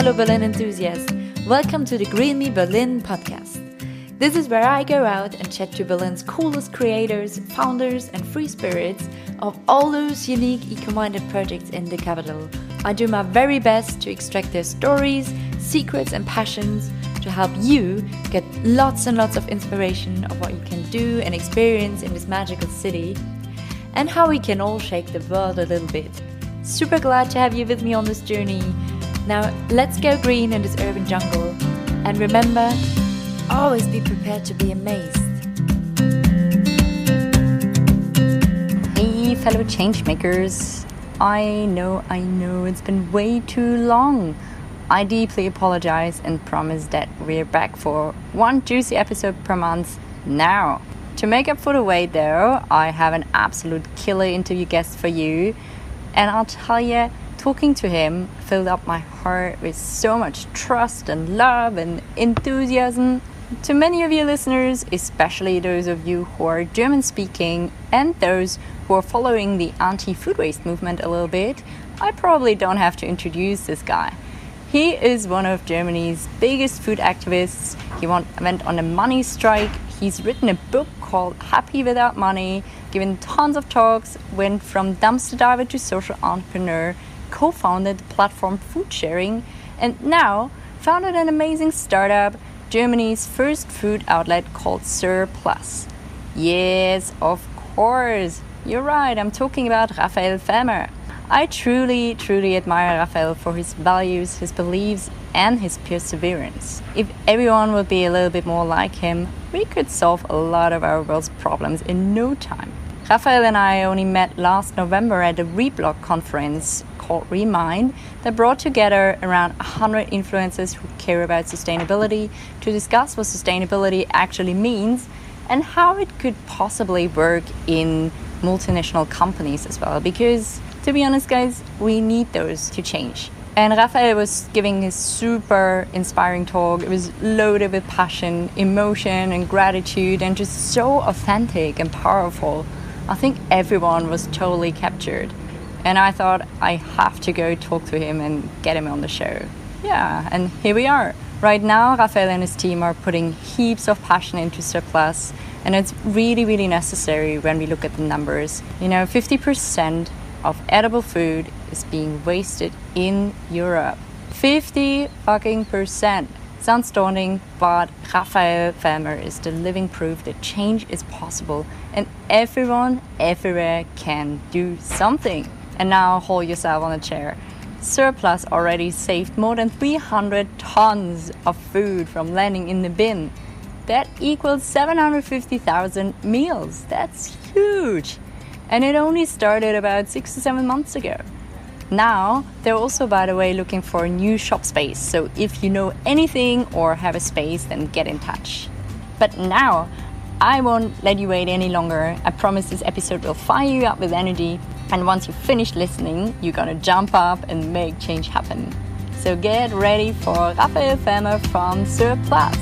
fellow Berlin enthusiasts. Welcome to the Green Me Berlin podcast. This is where I go out and chat to Berlin's coolest creators, founders and free spirits of all those unique eco-minded projects in the capital. I do my very best to extract their stories, secrets and passions to help you get lots and lots of inspiration of what you can do and experience in this magical city and how we can all shake the world a little bit. Super glad to have you with me on this journey. Now let's go green in this urban jungle and remember, always be prepared to be amazed. Hey fellow changemakers, I know it's been way too long. I deeply apologize and promise that we're back for one juicy episode per month now. To make up for the wait though, I have an absolute killer interview guest for you, and I'll tell you, talking to him filled up my heart with so much trust and love and enthusiasm. To many of you listeners, especially those of you who are German speaking and those who are following the anti-food waste movement a little bit, I probably don't have to introduce this guy. He is one of Germany's biggest food activists. He went on a money strike. He's written a book called Happy Without Money, given tons of talks, went from dumpster diver to social entrepreneur, co-founded the platform Food Sharing, and now founded an amazing startup, Germany's first food outlet called SirPlus. Yes, of course. You're right, I'm talking about Raphael Fellmer. I truly admire Raphael for his values, his beliefs, and his perseverance. If everyone would be a little bit more like him, we could solve a lot of our world's problems in no time. Raphael and I only met last November at a Reblog conference called Remind that brought together around 100 influencers who care about sustainability to discuss what sustainability actually means and how it could possibly work in multinational companies as well. Because, to be honest guys, we need those to change. And Raphael was giving his super inspiring talk. It was loaded with passion, emotion and gratitude and just so authentic and powerful. I think everyone was totally captured. And I thought I have to go talk to him and get him on the show. Yeah, and here we are. Right now, Raphael and his team are putting heaps of passion into SirPlus, and it's really necessary when we look at the numbers. 50% of edible food is being wasted in Europe. 50% Sounds daunting, but Raphael Fellmer is the living proof that change is possible and everyone, everywhere can do something. And now hold yourself on a chair. SirPlus already saved more than 300 tons of food from landing in the bin. That equals 750,000 meals. That's huge. And it only started about 6 to 7 months ago. Now, they're also, by the way, looking for a new shop space. So if you know anything or have a space, then get in touch. But now, I won't let you wait any longer. I promise this episode will fire you up with energy. And once you finish listening, you're gonna jump up and make change happen. So get ready for Raphael Fellmer from SirPlus.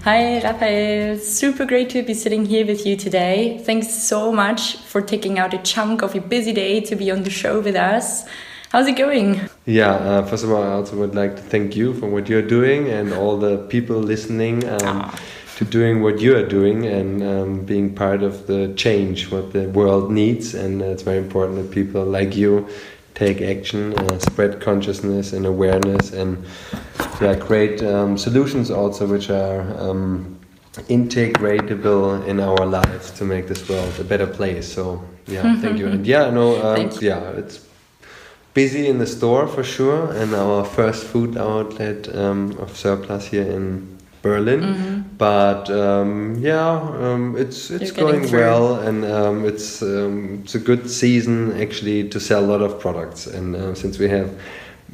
Hi Raphael, super great to be sitting here with you today. Thanks so much for taking out a chunk of your busy day to be on the show with us. How's it going? Yeah, first of all, I also would like to thank you for what you're doing and all the people listening to doing what you are doing and being part of the change, what the world needs. And it's very important that people like you take action, spread consciousness and awareness, and create solutions also which are integratable in our lives to make this world a better place. So thank you. And it's busy in the store for sure, and our first food outlet of SirPlus here in Berlin, but it's going well, and it's a good season actually to sell a lot of products. And since we have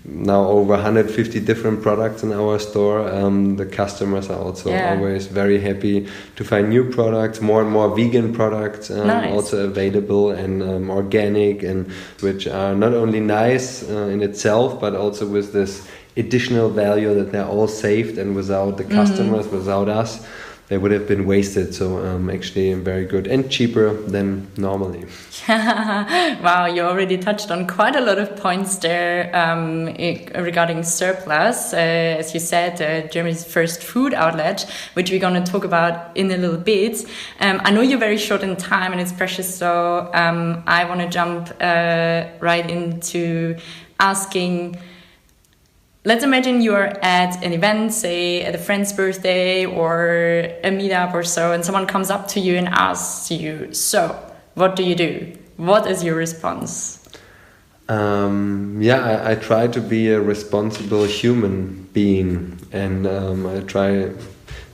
now over 150 different products in our store, the customers are also always very happy to find new products, more and more vegan products also available, and organic, and which are not only nice in itself, but also with this additional value that they're all saved, and without the customers, without us, they would have been wasted. So actually very good and cheaper than normally. Wow, you already touched on quite a lot of points there regarding SirPlus. As you said, Germany's first food outlet, which we're going to talk about in a little bit. I know you're very short in time and it's precious, so I want to jump right into asking. Let's imagine you are at an event, say at a friend's birthday or a meetup or so, and someone comes up to you and asks you, so, what do? What is your response? I try to be a responsible human being, and I try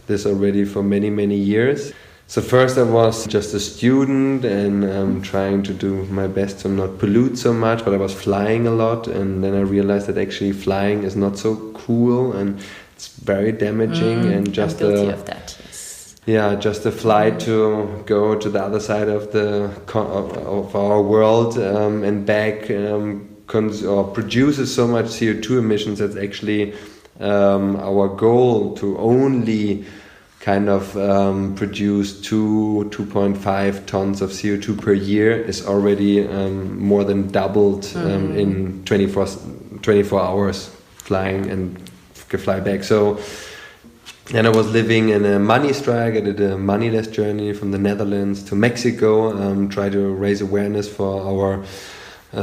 this already for many, many years. So first I was just a student and trying to do my best to not pollute so much, but I was flying a lot, and then I realized that actually flying is not so cool and it's very damaging. And just I'm guilty of that, yes. Yeah, just a flight to go to the other side of of our world and back produces so much CO2 emissions. That's actually our goal, to only kind of produce 2.5 tons of CO2 per year is already more than doubled in 24 hours flying and fly back. So, and I was living in a money strike. I did a moneyless journey from the Netherlands to Mexico, try to raise awareness for our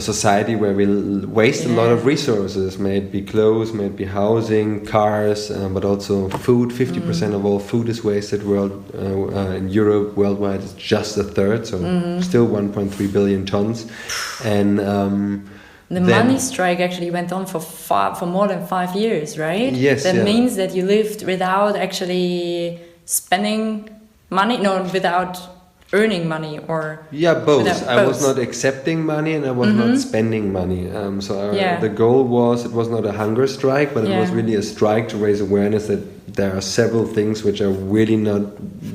society where we waste a lot of resources, may it be clothes, may it be housing, cars, but also food. 50% of all food is wasted in Europe. Worldwide it's just a third, so still 1.3 billion tons. And the money strike actually went on for more than 5 years, right? Yes. That means that you lived without actually spending money, without earning money, or both. I was not accepting money and I was not spending money. The goal was, it was not a hunger strike, but it was really a strike to raise awareness that there are several things which are really not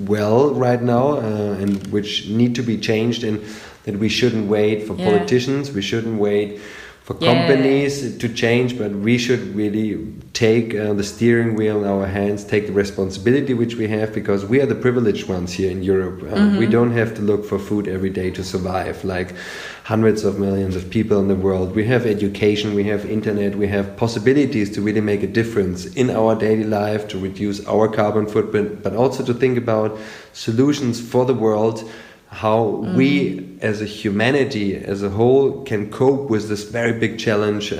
well right now and which need to be changed, and that we shouldn't wait for politicians, we shouldn't wait for companies to change, but we should really take the steering wheel in our hands, take the responsibility which we have, because we are the privileged ones here in Europe. We don't have to look for food every day to survive like hundreds of millions of people in the world. We have education, we have internet, we have possibilities to really make a difference in our daily life, to reduce our carbon footprint, but also to think about solutions for the world, how we as a humanity as a whole can cope with this very big challenge,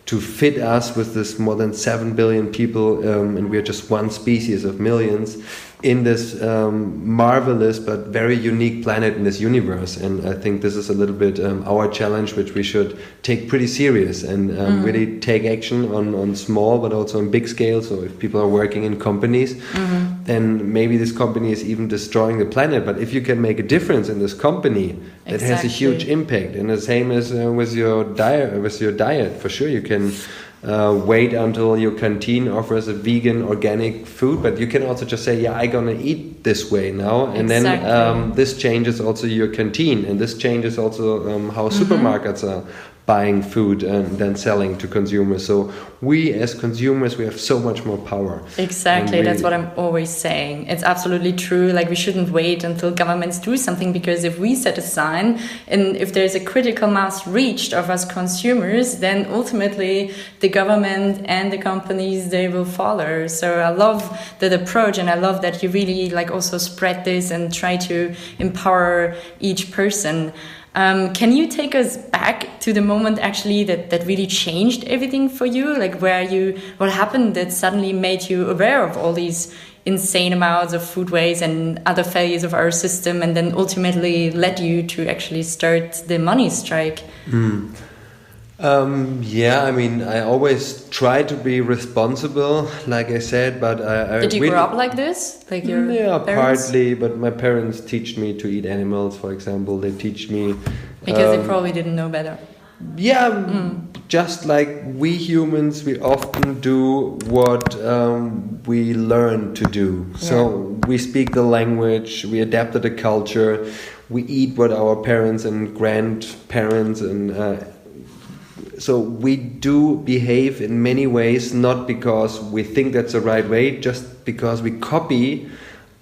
to fit us with this more than 7 billion people, and we are just one species of millions in this marvelous but very unique planet in this universe. And I think this is a little bit our challenge, which we should take pretty serious and really take action on small but also on big scale. So if people are working in companies, then maybe this company is even destroying the planet, but if you can make a difference in this company, that has a huge impact. And the same as with your diet, for sure you can wait until your canteen offers a vegan organic food, but you can also just say, I'm gonna eat this way now, and then this changes also your canteen, and this changes also how supermarkets are buying food and then selling to consumers. So we as consumers, we have so much more power. Exactly, that's what I'm always saying. It's absolutely true. Like, we shouldn't wait until governments do something, because if we set a sign and if there's a critical mass reached of us consumers, then ultimately the government and the companies, they will follow. So I love that approach, and I love that you really also spread this and try to empower each person. Can you take us back to the moment actually that really changed everything for you? Like, what happened that suddenly made you aware of all these insane amounts of food waste and other failures of our system, and then ultimately led you to actually start the money strike? I always try to be responsible, like I said, but Did you grow up like this? Like your parents? Partly, but my parents teach me to eat animals, for example. They teach me... Because they probably didn't know better. Just like we humans, we often do what we learn to do. So we speak the language, we adapt to the culture, we eat what our parents and grandparents and... So we do behave in many ways, not because we think that's the right way, just because we copy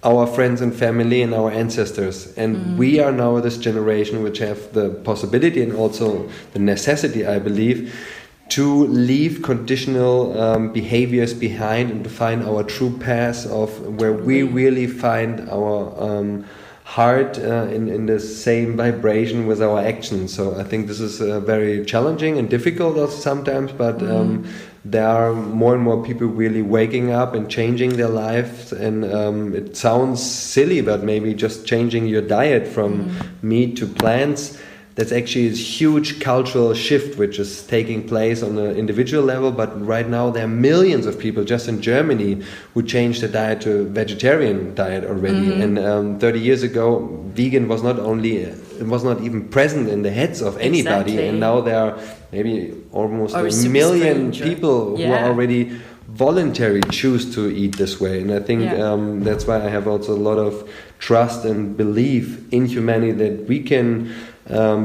our friends and family and our ancestors. And we are now this generation which have the possibility and also the necessity, I believe, to leave conditional behaviors behind and to find our true path of where we really find our heart in the same vibration with our actions. So I think this is very challenging and difficult also sometimes, but there are more and more people really waking up and changing their lives. And it sounds silly, but maybe just changing your diet from meat to plants, that's actually a huge cultural shift which is taking place on an individual level. But right now there are millions of people just in Germany who changed their diet to vegetarian diet already. And 30 years ago, vegan was not even present in the heads of anybody. Exactly. And now there are maybe almost Or a million people who are already voluntarily choose to eat this way. And I think that's why I have also a lot of trust and belief in humanity that we can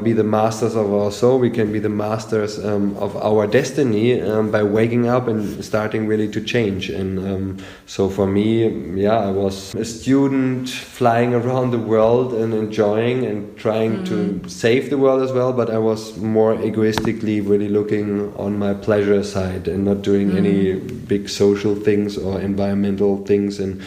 be the masters of our soul, we can be the masters of our destiny by waking up and starting really to change. And so for me, I was a student flying around the world and enjoying and trying to save the world as well, but I was more egoistically really looking on my pleasure side and not doing any big social things or environmental things. And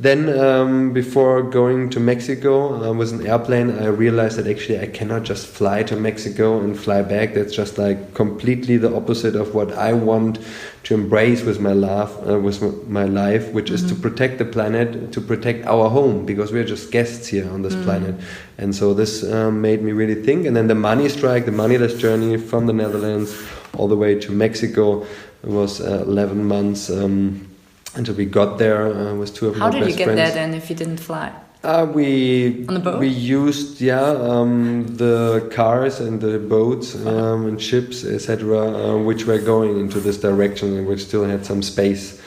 then before going to Mexico with an airplane, I realized that actually I cannot just fly to Mexico and fly back. That's just like completely the opposite of what I want to embrace with my life, which is to protect the planet, to protect our home, because we're just guests here on this planet. And so this made me really think. And then the money strike, the moneyless journey from the Netherlands all the way to Mexico, it was 11 months. Until we got there with two of my best friends. How did you get there then if you didn't fly? We on the boat? We used the cars and the boats and ships, etc., which were going into this direction and which still had some space.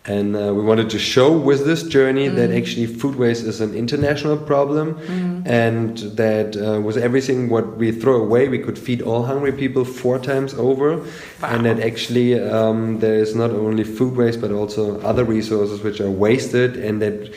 And we wanted to show with this journey that actually food waste is an international problem, and that with everything what we throw away, we could feed all hungry people 4 times over. Wow. And that actually there is not only food waste but also other resources which are wasted, and that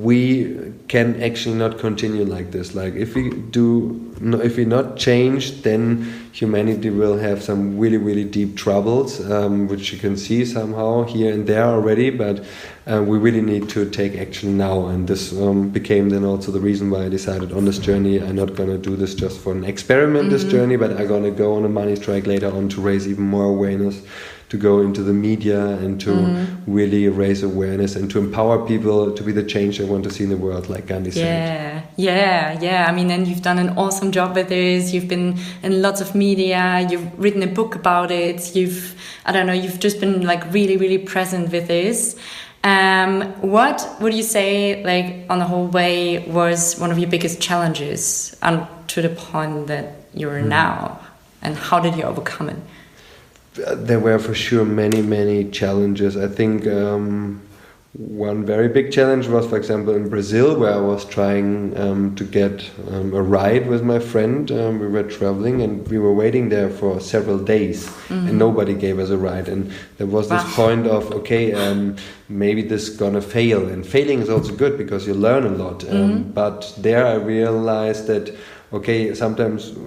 we can actually not continue like this. Like if we not change, then humanity will have some really, really deep troubles, which you can see somehow here and there already, but we really need to take action now. And this became then also the reason why I decided on this journey, I'm not going to do this just for an experiment, this journey, but I'm going to go on a money strike later on to raise even more awareness, to go into the media and to really raise awareness and to empower people to be the change they want to see in the world, like Gandhi said. Yeah. I mean, and you've done an awesome job with this. You've been in lots of media. You've written a book about it. You've just been like really, really present with this. What would you say, like on the whole way, was one of your biggest challenges and to the point that you're now, and how did you overcome it? There were for sure many, many challenges. I think one very big challenge was, for example, in Brazil, where I was trying to get a ride with my friend. We were traveling and we were waiting there for several days and nobody gave us a ride. And there was this point of, maybe this is gonna fail. And failing is also good because you learn a lot. But there I realized that, sometimes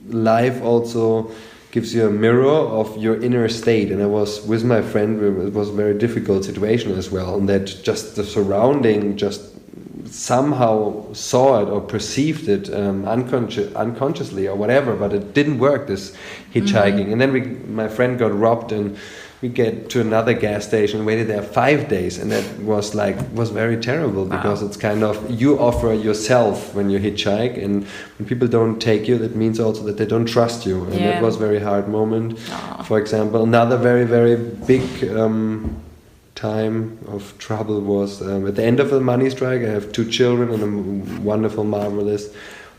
life also gives you a mirror of your inner state. And I was with my friend, it was a very difficult situation as well, and that just the surrounding just somehow saw it or perceived it unconsciously or whatever, but it didn't work, this hitchhiking. And then my friend got robbed, and we get to another gas station, waited there 5 days, and that was very terrible because it's kind of, you offer yourself when you hitchhike, and when people don't take you, that means also that they don't trust you, and that was a very hard moment. For example, another very, very big time of trouble was at the end of the money strike. I have 2 children and a wonderful, marvelous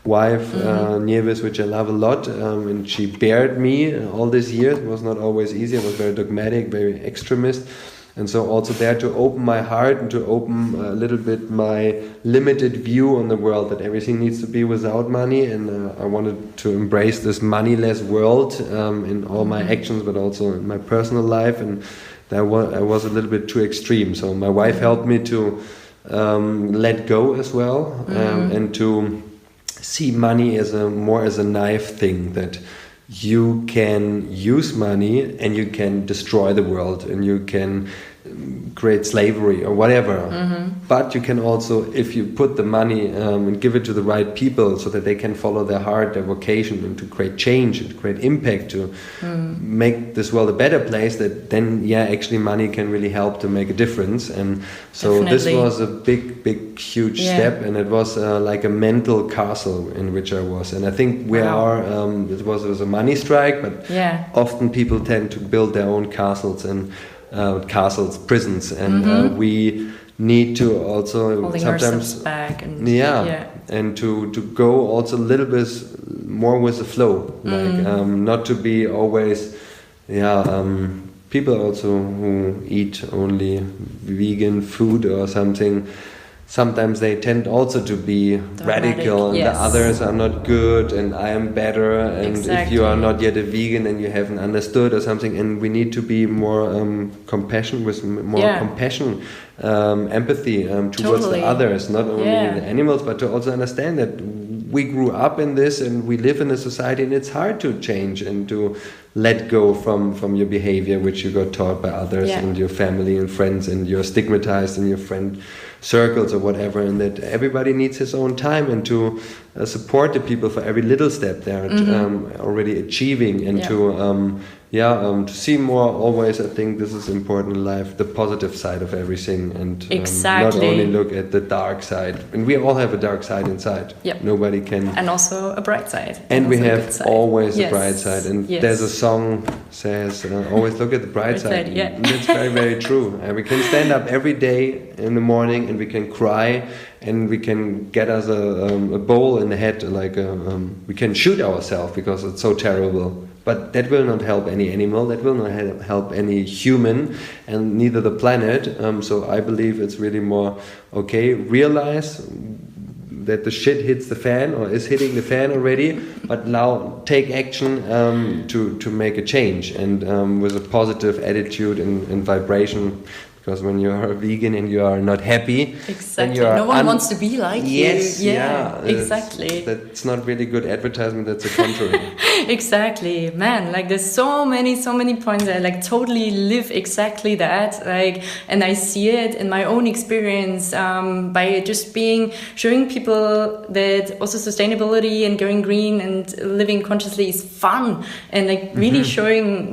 wife, Nieves, which I love a lot, and she bared me all these years. It was not always easy. I was very dogmatic, very extremist, and so also there to open my heart and to open a little bit my limited view on the world, that everything needs to be without money, and I wanted to embrace this moneyless world in all my actions, but also in my personal life, and I was a little bit too extreme. So my wife helped me to let go as well, and to see money as more as a knife thing, that you can use money and you can destroy the world and you can create slavery or whatever. But you can also, if you put the money and give it to the right people so that they can follow their heart, their vocation, and to create change and to create impact, to make this world a better place, that then actually money can really help to make a difference. And so this was a big huge step, and it was like a mental castle in which I was. And I think we are, it was a money strike, but often people tend to build their own castles and prisons, and we need to also holding sometimes back and and to go also a little bit more with the flow, like not to be always people also who eat only vegan food or something. Sometimes they tend also to be radical, and the others are not good, and I am better, and if you are not yet a vegan and you haven't understood or something, and we need to be more compassion, with more compassion, empathy towards the others, not only the animals, but to also understand that we grew up in this and we live in a society, and it's hard to change and to let go from your behavior which you got taught by others and your family and friends, and you're stigmatized in your friend circles or whatever, and that everybody needs his own time, and to support the people for every little step they're already achieving, and to see more always. I think this is important in life, the positive side of everything, and not only look at the dark side. And we all have a dark side inside. Nobody can. And also a bright side. And we have always a bright side. And there's a song says, always look at the bright side. And that's very, very true. And we can stand up every day in the morning, and we can cry, and we can get us a bowl in the head, like we can shoot ourselves because it's so terrible. But that will not help any animal, that will not help any human, and neither the planet. So I believe it's really more, realize that the shit hits the fan, or is hitting the fan already, but now take action to make a change, and with a positive attitude and vibration. Because when you are a vegan and you are not happy, then you are no one wants to be like you. Exactly. That's not really good advertisement. That's the contrary. Exactly, man. Like there's so many points. I like totally live exactly that. Like, and I see it in my own experience by just showing people that also sustainability and going green and living consciously is fun, and like really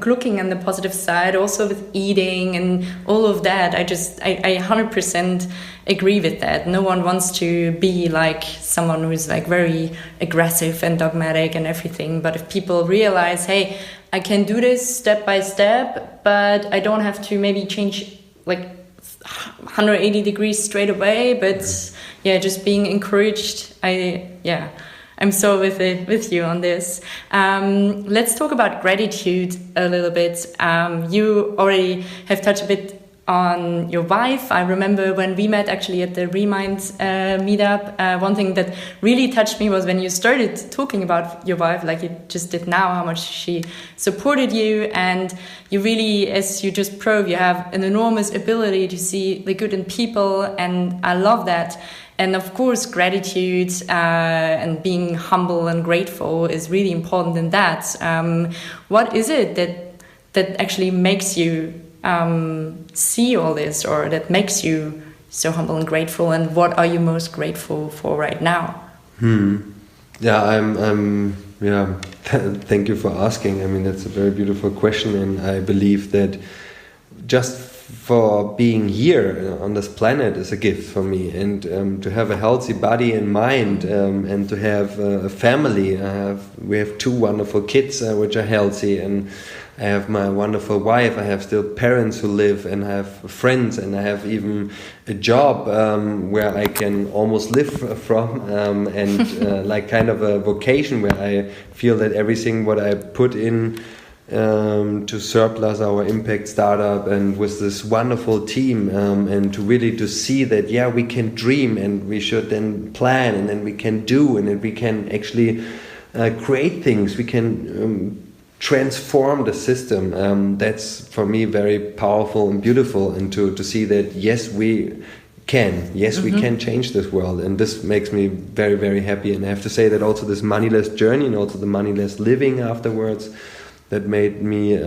looking on the positive side, also with eating and all of that. I 100% agree with that. No one wants to be like someone who's like very aggressive and dogmatic and everything. But if people realize, hey, I can do this step by step, but I don't have to maybe change like 180 degrees straight away. But just being encouraged. I'm so with you on this. Let's talk about gratitude a little bit. You already have touched a bit on your wife. I remember when we met actually at the Remind meetup, one thing that really touched me was when you started talking about your wife, like you just did now, how much she supported you, and you really, as you just proved, you have an enormous ability to see the good in people, and I love that. And of course, gratitude and being humble and grateful is really important in that. What is it that actually makes you see all this, or that makes you so humble and grateful, and what are you most grateful for right now? Thank you for asking. I mean, that's a very beautiful question, and I believe that just for being here on this planet is a gift for me, and to have a healthy body and mind, and to have a family. We have 2 wonderful kids which are healthy, and I have my wonderful wife. I have still parents who live, and I have friends, and I have even a job where I can almost live from, and like kind of a vocation where I feel that everything what I put in to SirPlus, our impact startup, and with this wonderful team, and to really to see that we can dream, and we should then plan, and then we can do, and then we can actually create things. We can transform the system. That's for me very powerful and beautiful, and to see that yes, we we can change this world, and this makes me very, very happy. And I have to say that also this moneyless journey and also the moneyless living afterwards, that made me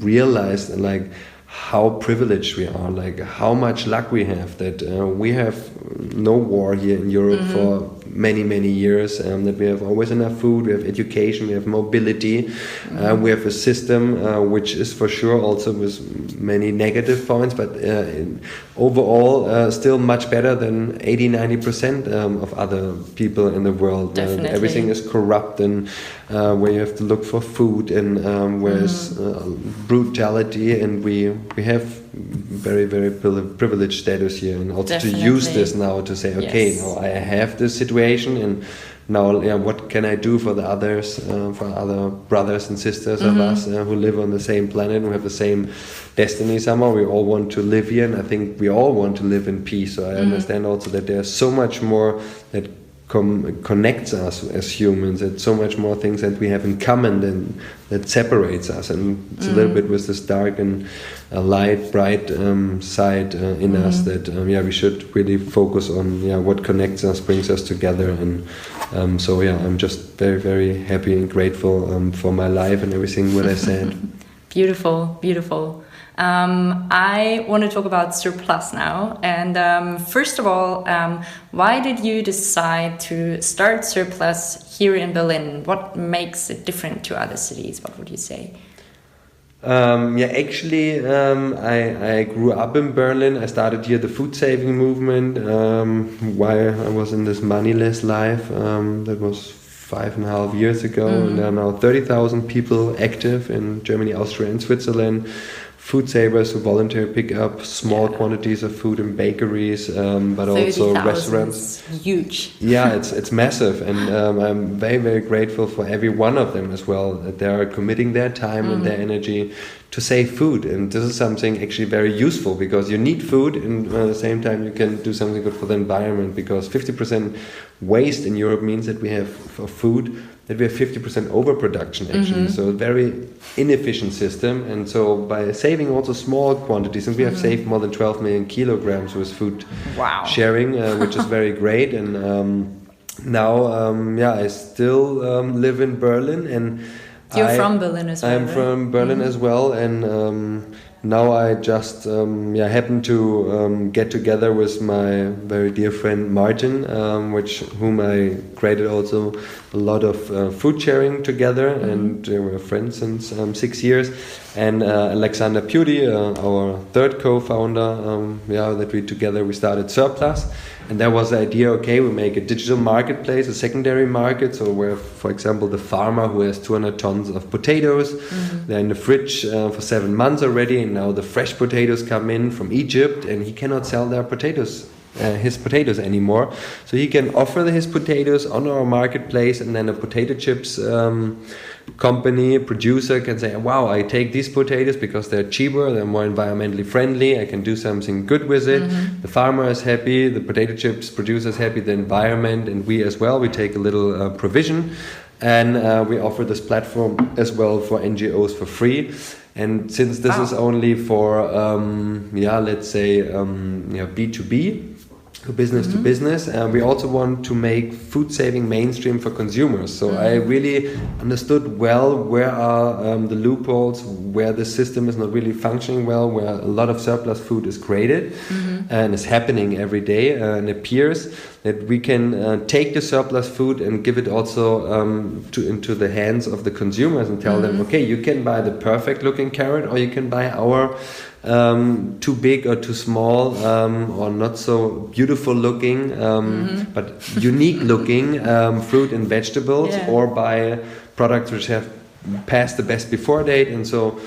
realize like how privileged we are, like how much luck we have that we have no war here in Europe for many, many years, that we have always enough food, we have education, we have mobility, we have a system which is for sure also with many negative points, but overall still much better than 80-90% of other people in the world. Everything is corrupt, and where you have to look for food, and where's brutality, and we have very, very privileged status here, and also to use this now to say, okay, now I have this situation, and now what can I do for the others, for other brothers and sisters of us who live on the same planet, who have the same destiny somehow. We all want to live here, and I think we all want to live in peace. So I understand also that there's so much more that connects us as humans, and so much more things that we have in common than that separates us, and it's a little bit with this dark and light, bright side in us that we should really focus on what connects us, brings us together, and so I'm just very, very happy and grateful for my life and everything what I said. Beautiful, beautiful. I want to talk about SirPlus now. And first of all, why did you decide to start SirPlus here in Berlin? What makes it different to other cities? What would you say? Actually, I grew up in Berlin. I started here the food saving movement while I was in this moneyless life. That was 5.5 years ago, and there are now 30,000 people active in Germany, Austria, and Switzerland. Food savers who volunteer pick up small quantities of food in bakeries, but also restaurants. Huge. Yeah, it's massive, and I'm very, very grateful for every one of them as well, that they are committing their time and their energy to save food. And this is something actually very useful, because you need food, and at the same time you can do something good for the environment, because 50% waste in Europe means that we have for food that we have 50% overproduction actually, so a very inefficient system. And so by saving also small quantities, and we have saved more than 12 million kilograms with food sharing, which is very great. And now I still live in Berlin, and you're from Berlin as well. I'm from Berlin as well, and now I just happen to get together with my very dear friend Martin, whom I created also a lot of food sharing together, and we're friends since 6 years. And Alexander Pudi, our third co-founder, that we started SirPlus. And that was the idea, okay, we make a digital marketplace, a secondary market. So where, for example, the farmer who has 200 tons of potatoes, they're in the fridge for 7 months already, and now the fresh potatoes come in from Egypt, and he cannot sell their potatoes, his potatoes anymore. So he can offer his potatoes on our marketplace, and then a potato chips company, producer can say, wow, I take these potatoes because they're cheaper, they're more environmentally friendly, I can do something good with it. The farmer is happy, the potato chips producer is happy, the environment, and we as well, we take a little provision. And we offer this platform as well for NGOs for free. And since this is only for, let's say, B2B, business to business, we also want to make food saving mainstream for consumers. So I really understood well where are the loopholes, where the system is not really functioning well, where a lot of surplus food is created and is happening every day, and it appears that we can take the surplus food and give it also into the hands of the consumers, and tell them, okay, you can buy the perfect looking carrot, or you can buy our too big or too small, or not so beautiful looking, but unique looking fruit and vegetables, or buy products which have passed the best before date. And so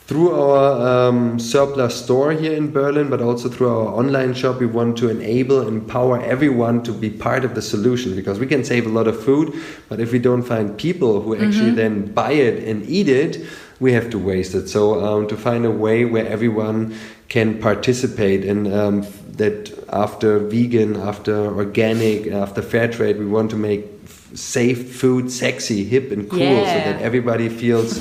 through our SirPlus store here in Berlin, but also through our online shop, we want to empower everyone to be part of the solution, because we can save a lot of food, but if we don't find people who actually then buy it and eat it, we have to waste it. So to find a way where everyone can participate, and that after vegan, after organic, after fair trade, we want to make safe food sexy, hip and cool, so that everybody feels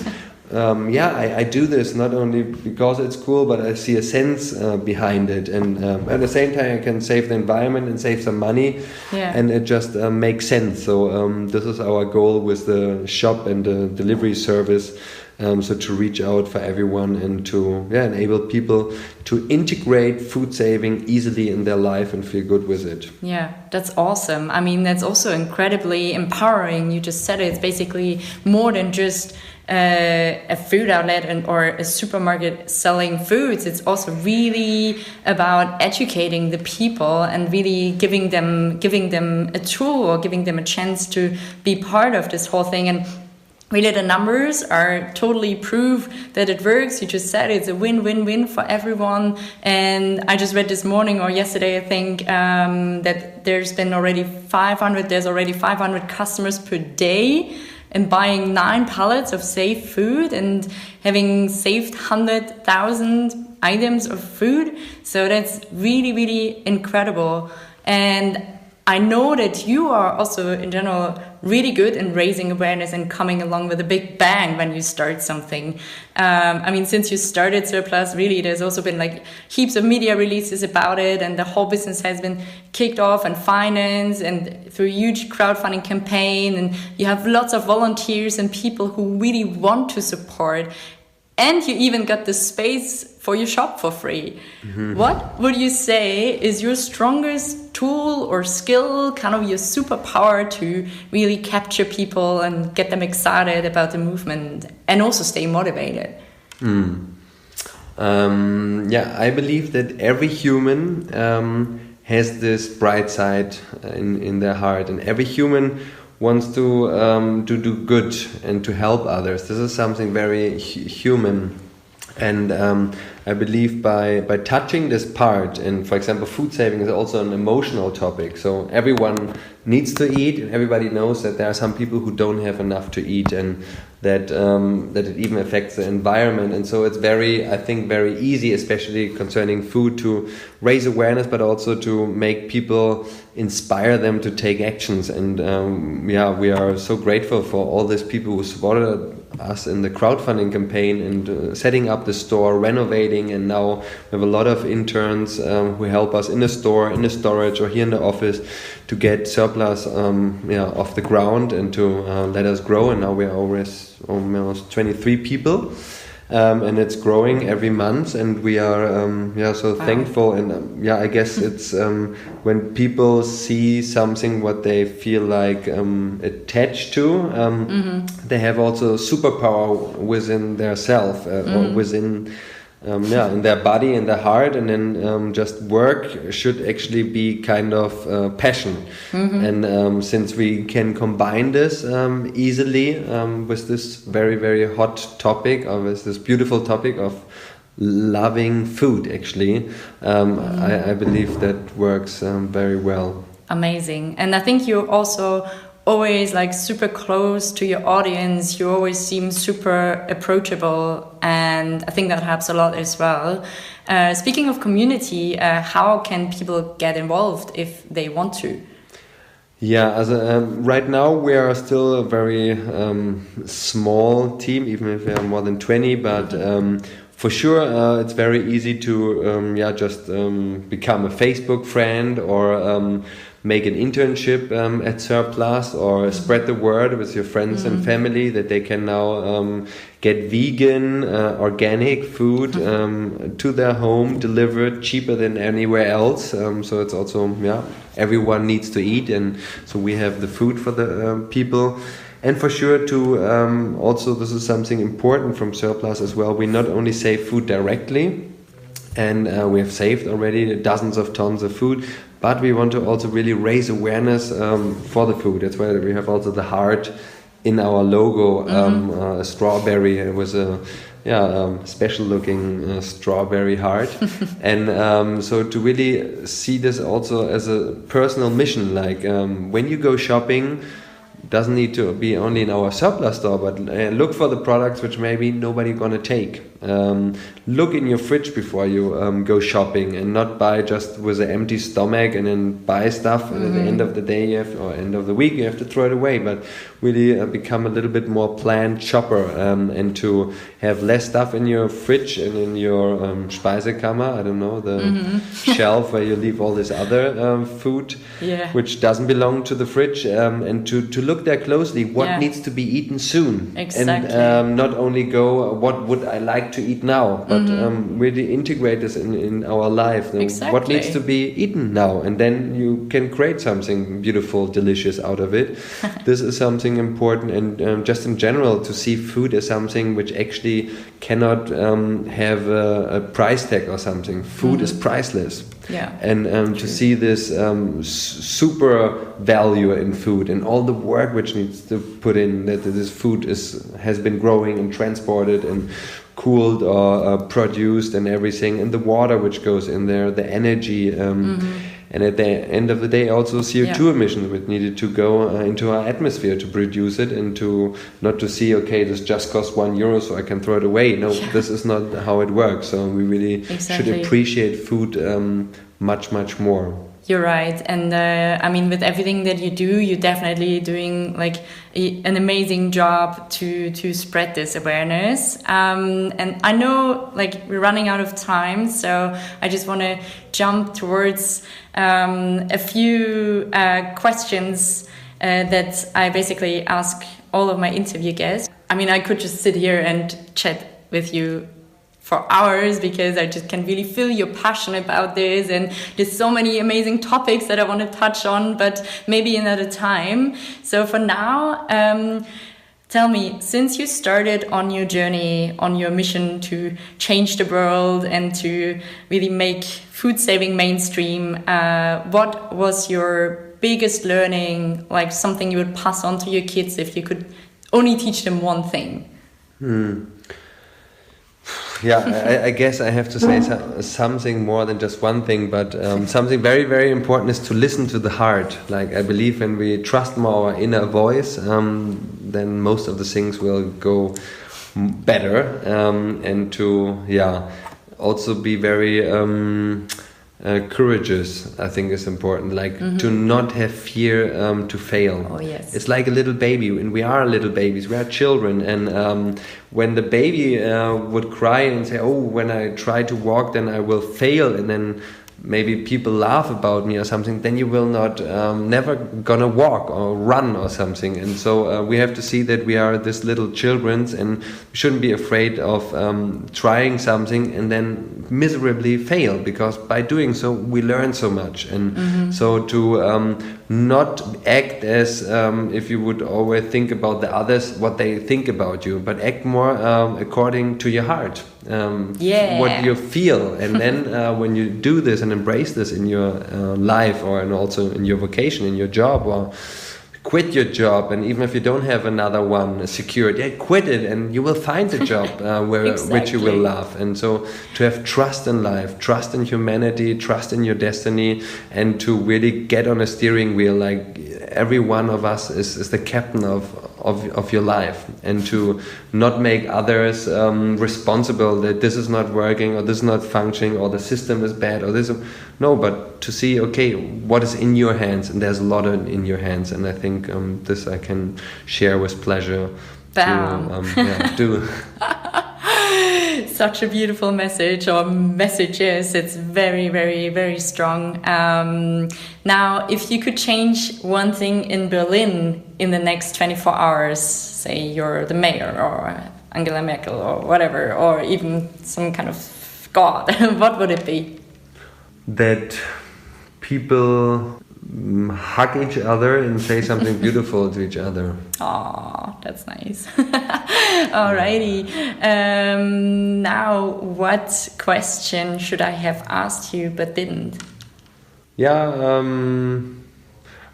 I do this not only because it's cool, but I see a sense behind it, and at the same time I can save the environment and save some money, and it just makes sense. So this is our goal with the shop and the delivery service. So to reach out for everyone and to enable people to integrate food saving easily in their life and feel good with it. Yeah, that's awesome. I mean, that's also incredibly empowering. You just said it's basically more than just a food outlet or a supermarket selling foods. It's also really about educating the people and really giving them a tool or giving them a chance to be part of this whole thing. And really, the numbers are totally proof that it works. You just said it's a win-win-win for everyone. And I just read this morning or yesterday, I think, that there's already 500 customers per day and buying 9 pallets of safe food and having saved 100,000 items of food. So that's really, really incredible. And I know that you are also, in general, really good in raising awareness and coming along with a big bang when you start something. I mean, since you started SirPlus, really, there's also been like heaps of media releases about it, and the whole business has been kicked off and financed and through a huge crowdfunding campaign, and you have lots of volunteers and people who really want to support. And you even got the space for your shop for free. Mm-hmm. What would you say is your strongest tool or skill, kind of your superpower to really capture people and get them excited about the movement and also stay motivated? I believe that every human has this bright side in their heart, and every human wants to do good and to help others. This is something very human, and I believe by touching this part, and for example, food saving is also an emotional topic. So everyone needs to eat, and everybody knows that there are some people who don't have enough to eat, and that it even affects the environment. And so it's I think very easy, especially concerning food, to raise awareness, but also to make people, inspire them to take actions. And we are so grateful for all these people who supported us in the crowdfunding campaign and setting up the store, renovating, and now we have a lot of interns who help us in the store, in the storage, or here in the office to get SirPlus off the ground and to let us grow. And now we are almost 23 people, and it's growing every month, and we are so thankful. And I guess it's when people see something what they feel like attached to, they have also superpower within their self or within in their body and their heart, and then just work should actually be kind of passion. And since we can combine this easily with this very, very hot topic, or with this beautiful topic of loving food, actually, I believe that works very well. Amazing. And I think you also always like super close to your audience. You always seem super approachable, and I think that helps a lot as well. Speaking of community, how can people get involved if they want to? Right now we are still a very small team, even if we are more than 20, but for sure it's very easy to just become a Facebook friend, or make an internship at SirPlus, or spread the word with your friends and family that they can now get vegan, organic food to their home, delivered cheaper than anywhere else. So it's also, everyone needs to eat, and so we have the food for the people. And for sure to also, this is something important from SirPlus as well, we not only save food directly, and we have saved already dozens of tons of food, but we want to also really raise awareness for the food. That's why we have also the heart in our logo, a strawberry. It was a special looking strawberry heart. And so to really see this also as a personal mission, like when you go shopping, doesn't need to be only in our SirPlus store, but look for the products which maybe nobody gonna take. Look in your fridge before you go shopping, and not buy just with an empty stomach and then buy stuff, and at the end of the day or end of the week you have to throw it away. But really become a little bit more planned shopper, and to have less stuff in your fridge and in your Speisekammer, I don't know, the shelf where you leave all this other food, which doesn't belong to the fridge, and to look there closely what needs to be eaten soon. Exactly. And not only go, what would I like to eat now, but really integrate this in our life. What needs to be eaten now, and then you can create something beautiful, delicious out of it. This is something important, and just in general, to see food as something which actually cannot have a price tag or something. Food is priceless. And to see this super value in food and all the work which needs to put in, that this food has been growing and transported and cooled or produced and everything, and the water which goes in there, the energy, and at the end of the day also CO2 emissions which needed to go into our atmosphere to produce it, and to not to see, okay, this just costs €1 so I can throw it away. No, this is not how it works. So we really should appreciate food much more. You're right, and I mean, with everything that you do, you're definitely doing like an amazing job to spread this awareness. And I know, like, we're running out of time, so I just want to jump towards a few questions that I basically ask all of my interview guests. I mean, I could just sit here and chat with you for hours, because I just can really feel your passion about this, and there's so many amazing topics that I want to touch on, but maybe another time. So for now, tell me, since you started on your journey, on your mission to change the world and to really make food saving mainstream, what was your biggest learning, like something you would pass on to your kids if you could only teach them one thing? Yeah, I guess I have to say something more than just one thing, but something very, very important is to listen to the heart. Like, I believe when we trust more our inner voice, then most of the things will go better, and to also be very courageous, I think, is important. Like, to not have fear to fail. Oh, yes. It's like a little baby, and we are little babies, we are children, and when the baby would cry and say, oh, when I try to walk then I will fail, and then maybe people laugh about me or something, then you will not never gonna walk or run or something. And so we have to see that we are this little children, and we shouldn't be afraid of trying something and then miserably fail, because by doing so we learn so much. And so to not act as if you would always think about the others, what they think about you, but act more according to your heart, what you feel. And then when you do this and embrace this in your life, or and also in your vocation, in your job, or quit your job, and even if you don't have another one secured, quit it, and you will find a job which you will love. And so to have trust in life, trust in humanity, trust in your destiny, and to really get on a steering wheel, like every one of us is the captain of your life, and to not make others responsible that this is not working, or this is not functioning, or the system is bad, or this. No, but to see, okay, what is in your hands, and there's a lot in your hands, and I think this I can share with pleasure. Bam. To do. Such a beautiful message, or messages. It's very, very, very strong. Now, if you could change one thing in Berlin in the next 24 hours, say you're the mayor or Angela Merkel or whatever, or even some kind of god, what would it be? That people hug each other and say something beautiful to each other. Oh, that's nice. Alrighty. Now, what question should I have asked you but didn't? Yeah,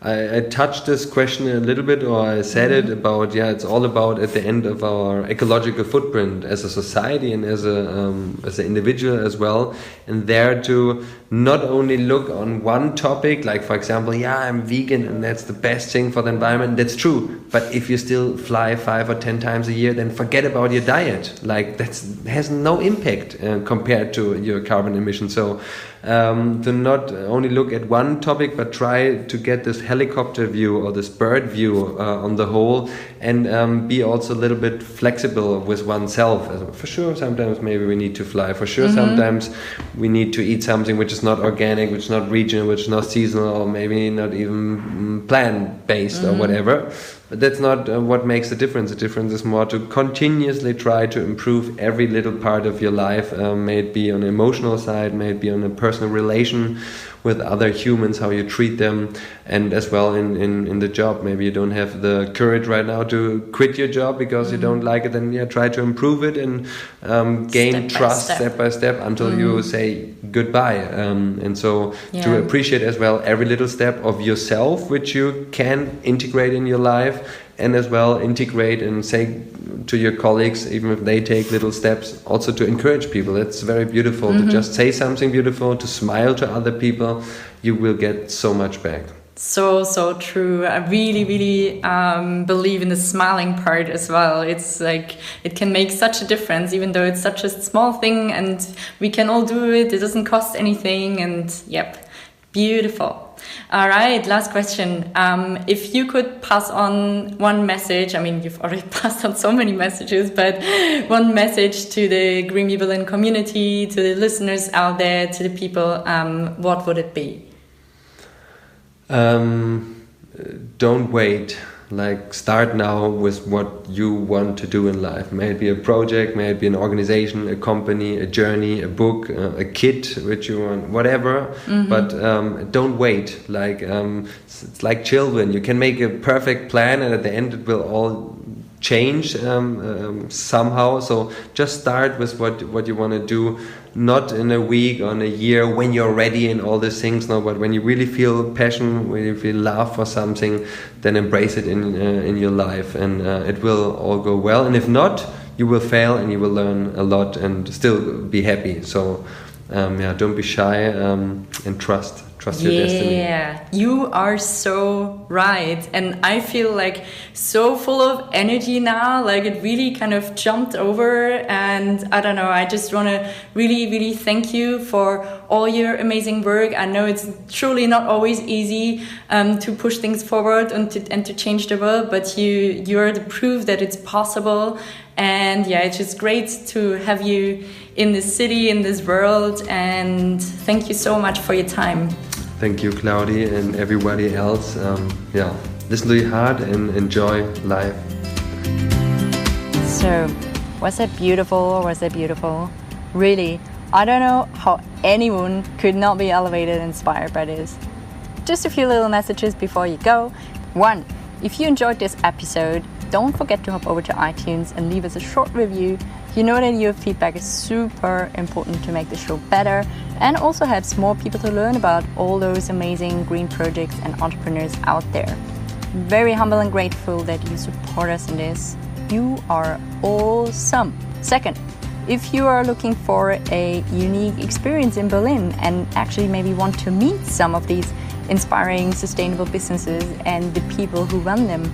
I touched this question a little bit, or I said it about, it's all about at the end of our ecological footprint as a society and as an individual as well. And there to not only look on one topic, like for example, I'm vegan and that's the best thing for the environment. That's true. But if you still fly 5 or 10 times a year, then forget about your diet. Like has no impact compared to your carbon emissions. So to not only look at one topic, but try to get this helicopter view or this bird view on the whole, and be also a little bit flexible with oneself. For sure, sometimes maybe we need to fly. For sure, sometimes we need to eat something which is not organic, which is not regional, which is not seasonal, or maybe not even plant-based or whatever. But that's not what makes the difference. The difference is more to continuously try to improve every little part of your life, may it be on the emotional side, may it be on a personal relation with other humans, how you treat them, and as well in the job. Maybe you don't have the courage right now to quit your job because you don't like it, then try to improve it and gain trust step by step until you say goodbye. And so to appreciate as well every little step of yourself which you can integrate in your life, and as well integrate and say to your colleagues, even if they take little steps, also to encourage people. It's very beautiful to just say something beautiful, to smile to other people. You will get so much back. So true. I really believe in the smiling part as well. It's like it can make such a difference, even though it's such a small thing and we can all do it. It doesn't cost anything, and beautiful. All right, last question. If you could pass on one message, I mean, you've already passed on so many messages, but one message to the Green Me Berlin community, to the listeners out there, to the people, what would it be? Don't wait. Like, start now with what you want to do in life. May it be a project, may it be an organization, a company, a journey, a book, a kit which you want, whatever. But don't wait. Like it's like children. You can make a perfect plan, and at the end it will all change somehow. So just start with what you want to do. Not in a week or in a year when you're ready and all these things, no, but when you really feel passion, when you feel love for something, then embrace it in your life, and it will all go well. And if not, you will fail and you will learn a lot and still be happy. So don't be shy, and trust your destiny. Yeah, you are so right. And I feel like so full of energy now, like it really kind of jumped over. And I don't know, I just want to really thank you for all your amazing work. I know it's truly not always easy to push things forward and to change the world, but you are the proof that it's possible. And it's just great to have you in this city, in this world, and thank you so much for your time. Thank you, Claudi, and everybody else. Listen to your heart and enjoy life. So, was that beautiful? Was that beautiful? Really, I don't know how anyone could not be elevated and inspired by this. Just a few little messages before you go. 1. If you enjoyed this episode, don't forget to hop over to iTunes and leave us a short review. You know that your feedback is super important to make the show better and also helps more people to learn about all those amazing green projects and entrepreneurs out there. Very humble and grateful that you support us in this. You are awesome. 2nd, if you are looking for a unique experience in Berlin and actually maybe want to meet some of these inspiring sustainable businesses and the people who run them,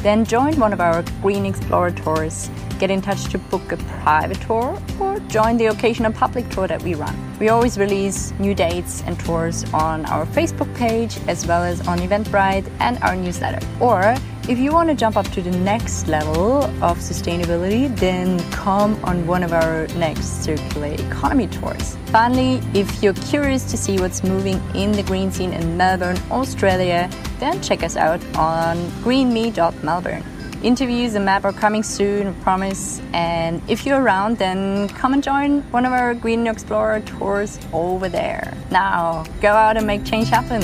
then join one of our Green Explorer tours. Get in touch to book a private tour or join the occasional public tour that we run. We always release new dates and tours on our Facebook page as well as on Eventbrite and our newsletter. Or if you want to jump up to the next level of sustainability, then come on one of our next circular economy tours. Finally, if you're curious to see what's moving in the green scene in Melbourne, Australia, then check us out on greenme.melbourne. Interviews and map are coming soon, I promise. And if you're around, then come and join one of our Green Explorer tours over there. Now, go out and make change happen.